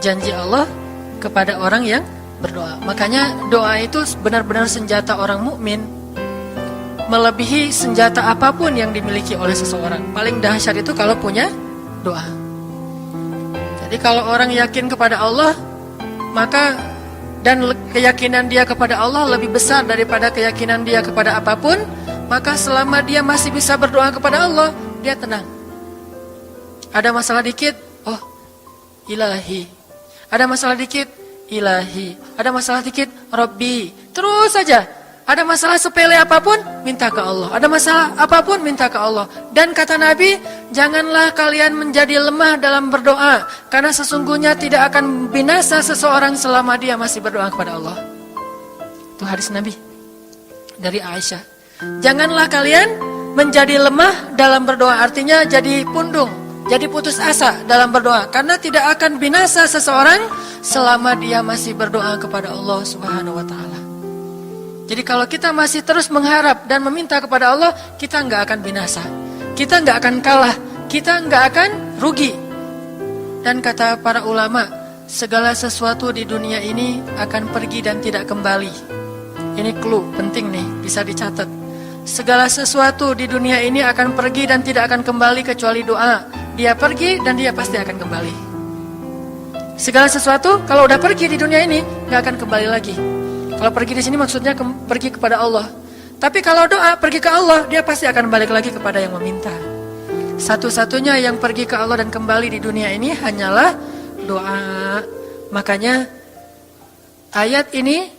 janji Allah kepada orang yang berdoa. Makanya doa itu benar-benar senjata orang mukmin, melebihi senjata apapun yang dimiliki oleh seseorang. Paling dahsyat itu kalau punya doa. Jadi kalau orang yakin kepada Allah, maka dan keyakinan dia kepada Allah lebih besar daripada keyakinan dia kepada apapun, maka selama dia masih bisa berdoa kepada Allah, dia tenang. Ada masalah dikit, oh Ilahi. Ada masalah dikit, Ilahi. Ada masalah dikit, Rabbi. Terus saja. Ada masalah sepele apapun, minta ke Allah. Ada masalah apapun, minta ke Allah. Dan kata Nabi, janganlah kalian menjadi lemah dalam berdoa, karena sesungguhnya tidak akan binasa seseorang selama dia masih berdoa kepada Allah. Itu hadis Nabi dari Aisyah. Janganlah kalian menjadi lemah dalam berdoa, artinya jadi pundung, jadi putus asa dalam berdoa, karena tidak akan binasa seseorang selama dia masih berdoa kepada Allah Subhanahu wa taala. Jadi kalau kita masih terus mengharap dan meminta kepada Allah, kita nggak akan binasa, kita nggak akan kalah, kita nggak akan rugi. Dan kata para ulama, segala sesuatu di dunia ini akan pergi dan tidak kembali. Ini clue penting nih, bisa dicatat. Segala sesuatu di dunia ini akan pergi dan tidak akan kembali kecuali doa. Dia pergi dan dia pasti akan kembali. Segala sesuatu kalau udah pergi di dunia ini nggak akan kembali lagi. Kalau pergi di sini maksudnya pergi kepada Allah. Tapi kalau doa pergi ke Allah, dia pasti akan balik lagi kepada yang meminta. Satu-satunya yang pergi ke Allah dan kembali di dunia ini hanyalah doa. Makanya ayat ini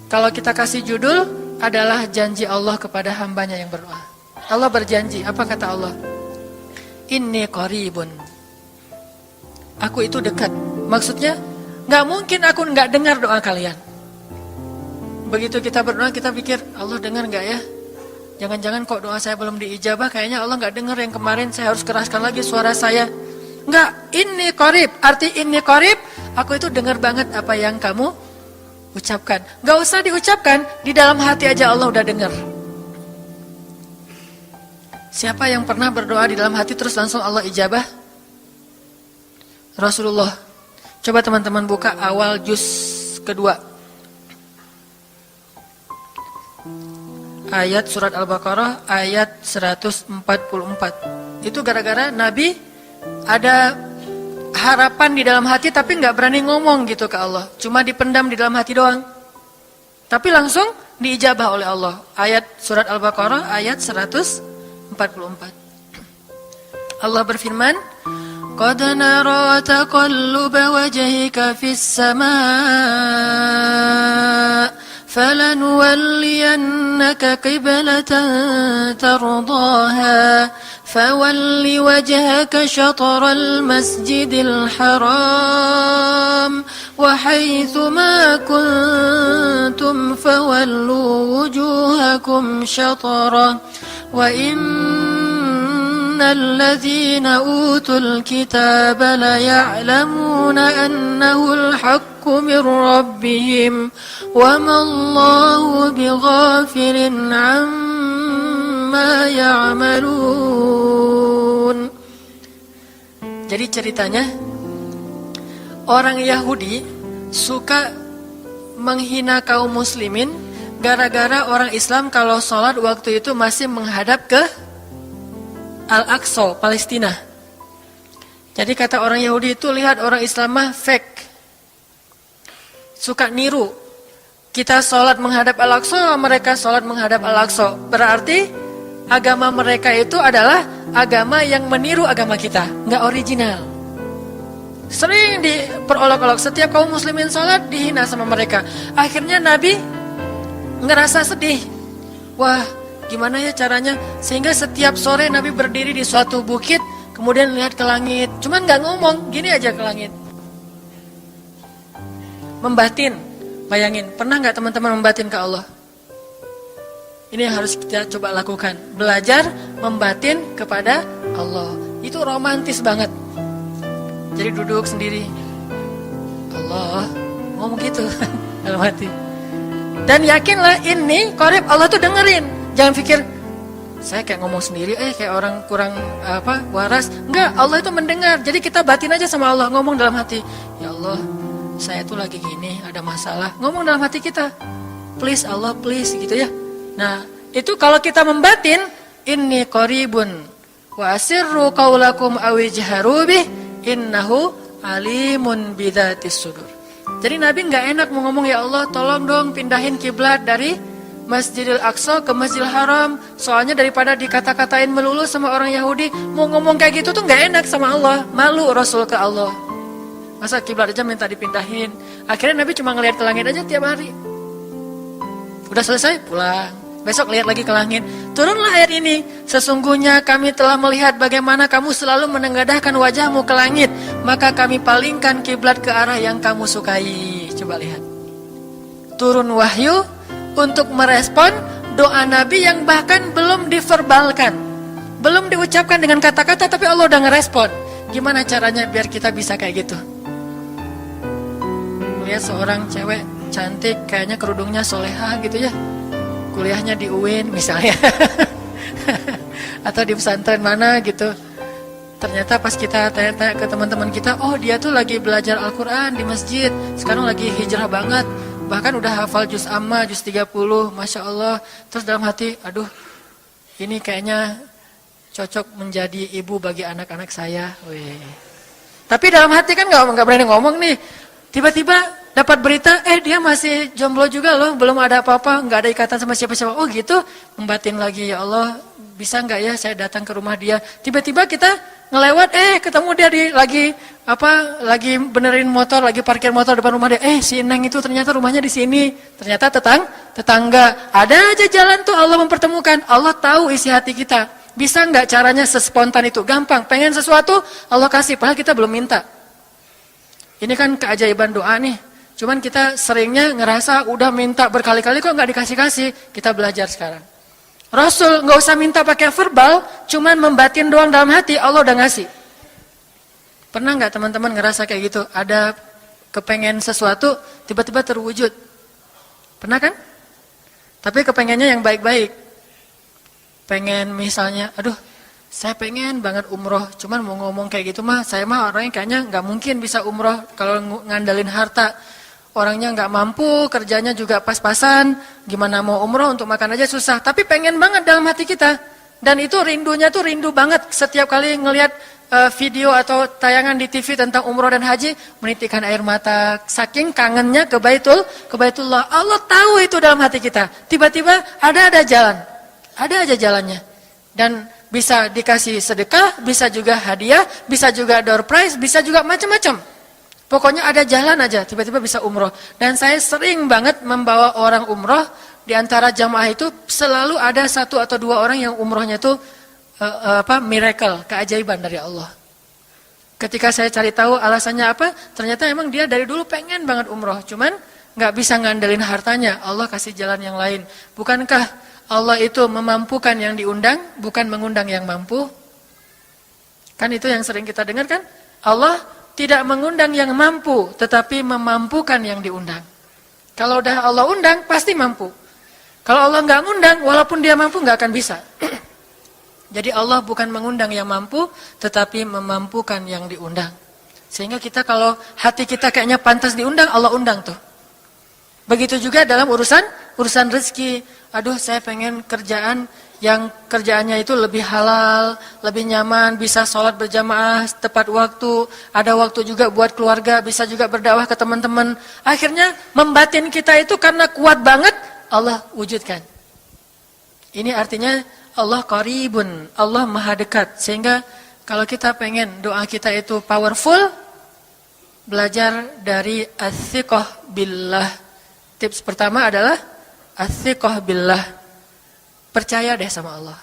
kalau kita kasih judul adalah janji Allah kepada hambanya yang berdoa. Allah berjanji, apa kata Allah? Inni qaribun. Aku itu dekat. Maksudnya gak mungkin aku gak dengar doa kalian. Begitu kita berdoa, kita pikir, Allah dengar gak ya? Jangan-jangan kok doa saya belum diijabah, kayaknya Allah gak dengar yang kemarin, saya harus keraskan lagi suara saya. Enggak, inni qarib. Arti inni qarib, aku itu dengar banget apa yang kamu ucapkan. Gak usah diucapkan, di dalam hati aja Allah udah dengar. Siapa yang pernah berdoa di dalam hati terus langsung Allah ijabah? Rasulullah. Coba teman-teman buka awal juz kedua. Ayat surat Al-Baqarah ayat 144. Itu gara-gara Nabi ada harapan di dalam hati tapi gak berani ngomong gitu ke Allah. Cuma dipendam di dalam hati doang. Tapi langsung diijabah oleh Allah. Ayat surat Al-Baqarah ayat 144. Allah berfirman, Qad nara taqalluba wajhika fis samaa فَلَنُوَلِّيَنَّكَ قِبْلَةً تَرْضَاهَا فَوَلِّ وَجْهَكَ شَطْرَ الْمَسْجِدِ الْحَرَامِ وَحَيْثُ مَا كُنْتُمْ فَوَلُّوا وُجُوهَكُمْ شَطْرَهُ وَإِنَّ الَّذِينَ أُوتُوا الْكِتَابَ لَيَعْلَمُونَ أَنَّهُ الْحَقُّ مِنْ رَبِّهِمْ وَمَا اللَّهُ بِغَافِلٍ عَمَّا يَعْمَلُونَ. Jadi ceritanya, orang Yahudi suka menghina kaum muslimin gara-gara orang Islam kalau sholat waktu itu masih menghadap ke Al-Aqsa, Palestina. Jadi kata orang Yahudi itu, lihat orang Islam mah fake, suka niru. Kita sholat menghadap Al-Aqsa, mereka sholat menghadap Al-Aqsa. Berarti agama mereka itu adalah agama yang meniru agama kita, nggak original. Sering diperolok-olok, setiap kaum muslimin sholat dihina sama mereka. Akhirnya Nabi ngerasa sedih. Wah, gimana ya caranya? Sehingga setiap sore Nabi berdiri di suatu bukit, kemudian lihat ke langit. Cuman nggak ngomong, gini aja ke langit. Membatin. Bayangin, pernah nggak teman-teman membatin ke Allah? Ini yang harus kita coba lakukan. Belajar membatin kepada Allah. Itu romantis banget. Jadi duduk sendiri. Allah, ngomong gitu dalam hati. Dan yakinlah ini qarib, Allah tuh dengerin. Jangan pikir saya kayak ngomong sendiri, kayak orang kurang waras. Enggak, Allah itu mendengar. Jadi kita batin aja sama Allah, ngomong dalam hati, ya Allah, saya tuh lagi gini, ada masalah. Ngomong dalam hati kita, please Allah, please, gitu ya. Nah, itu kalau kita membatin, inni qaribun wa asirru qaulakum aw ijharu bih innahu alimun bidzatis sudur. Jadi Nabi nggak enak mau ngomong, ya Allah tolong dong pindahin kiblat dari Masjidil Aqsa ke Masjidil Haram. Soalnya daripada dikata-katain melulu sama orang Yahudi, mau ngomong kayak gitu tuh nggak enak sama Allah. Malu Rasul ke Allah. Masa kiblat aja minta dipindahin. Akhirnya Nabi cuma ngelihat ke langit aja tiap hari. Udah selesai pulang. Besok lihat lagi ke langit. Turunlah ayat ini. Sesungguhnya kami telah melihat bagaimana kamu selalu menengadahkan wajahmu ke langit. Maka kami palingkan kiblat ke arah yang kamu sukai. Coba lihat. Turun wahyu untuk merespon doa Nabi yang bahkan belum diverbalkan. Belum diucapkan dengan kata-kata, tapi Allah udah ngerespon. Gimana caranya biar kita bisa kayak gitu? Lihat seorang cewek cantik, kayaknya kerudungnya solehah gitu ya. Kuliahnya di UIN misalnya. Atau di pesantren mana gitu. Ternyata pas kita tanya-tanya ke teman-teman kita, oh dia tuh lagi belajar Al-Quran di masjid. Sekarang lagi hijrah banget. Bahkan udah hafal juz amma, juz 30, Masya Allah. Terus dalam hati, aduh ini kayaknya cocok menjadi ibu bagi anak-anak saya. Wih. Tapi dalam hati kan gak berani ngomong nih. Tiba-tiba dapat berita, dia masih jomblo juga loh, belum ada apa-apa, gak ada ikatan sama siapa-siapa. Oh gitu, membatin lagi, ya Allah, bisa gak ya saya datang ke rumah dia. Tiba-tiba kita ngelewat, ketemu dia lagi benerin motor, lagi parkir motor depan rumah dia. Si Neng itu ternyata rumahnya di sini. Ternyata tetangga. Ada aja jalan tuh Allah mempertemukan. Allah tahu isi hati kita. Bisa nggak caranya sespontan itu? Gampang. Pengen sesuatu, Allah kasih. Padahal kita belum minta. Ini kan keajaiban doa nih. Cuman kita seringnya ngerasa udah minta berkali-kali kok nggak dikasih-kasih. Kita belajar sekarang. Rasul nggak usah minta pakai verbal, cuman membatin doang dalam hati, Allah udah ngasih. Pernah nggak teman-teman ngerasa kayak gitu? Ada kepengen sesuatu, tiba-tiba terwujud. Pernah kan? Tapi kepengennya yang baik-baik. Pengen misalnya, aduh, saya pengen banget umroh. Cuman mau ngomong kayak gitu mah, saya mah orangnya kayaknya nggak mungkin bisa umroh kalau ngandalin harta. Orangnya nggak mampu, kerjanya juga pas-pasan, gimana mau umroh untuk makan aja susah. Tapi pengen banget dalam hati kita. Dan itu rindunya tuh rindu banget. Setiap kali ngelihat video atau tayangan di TV tentang umroh dan haji, menitikkan air mata. Saking kangennya ke Baitullah. Allah tahu itu dalam hati kita. Tiba-tiba ada jalan. Ada aja jalannya. Dan bisa dikasih sedekah, bisa juga hadiah, bisa juga door prize, bisa juga macam-macam. Pokoknya ada jalan aja, tiba-tiba bisa umroh. Dan saya sering banget membawa orang umroh. Di antara jamaah itu selalu ada 1 atau 2 orang yang umrohnya itu miracle, keajaiban dari Allah. Ketika saya cari tahu alasannya apa, ternyata emang dia dari dulu pengen banget umroh. Cuman nggak bisa ngandelin hartanya, Allah kasih jalan yang lain. Bukankah Allah itu memampukan yang diundang, bukan mengundang yang mampu? Kan itu yang sering kita dengar kan? Allah tidak mengundang yang mampu, tetapi memampukan yang diundang. Kalau udah Allah undang, pasti mampu. Kalau Allah nggak ngundang, walaupun dia mampu nggak akan bisa. Jadi Allah bukan mengundang yang mampu, tetapi memampukan yang diundang. Sehingga kita kalau hati kita kayaknya pantas diundang, Allah undang tuh. Begitu juga dalam urusan rezeki. Aduh, saya pengen kerjaan yang kerjaannya itu lebih halal, lebih nyaman, bisa sholat berjamaah tepat waktu, ada waktu juga buat keluarga, bisa juga berdakwah ke teman-teman. Akhirnya membatin kita itu karena kuat banget, Allah wujudkan. Ini artinya Allah qaribun, Allah maha dekat. Sehingga kalau kita pengen doa kita itu powerful, belajar dari as-siqah billah. Tips pertama adalah as-siqah billah. Percaya deh sama Allah.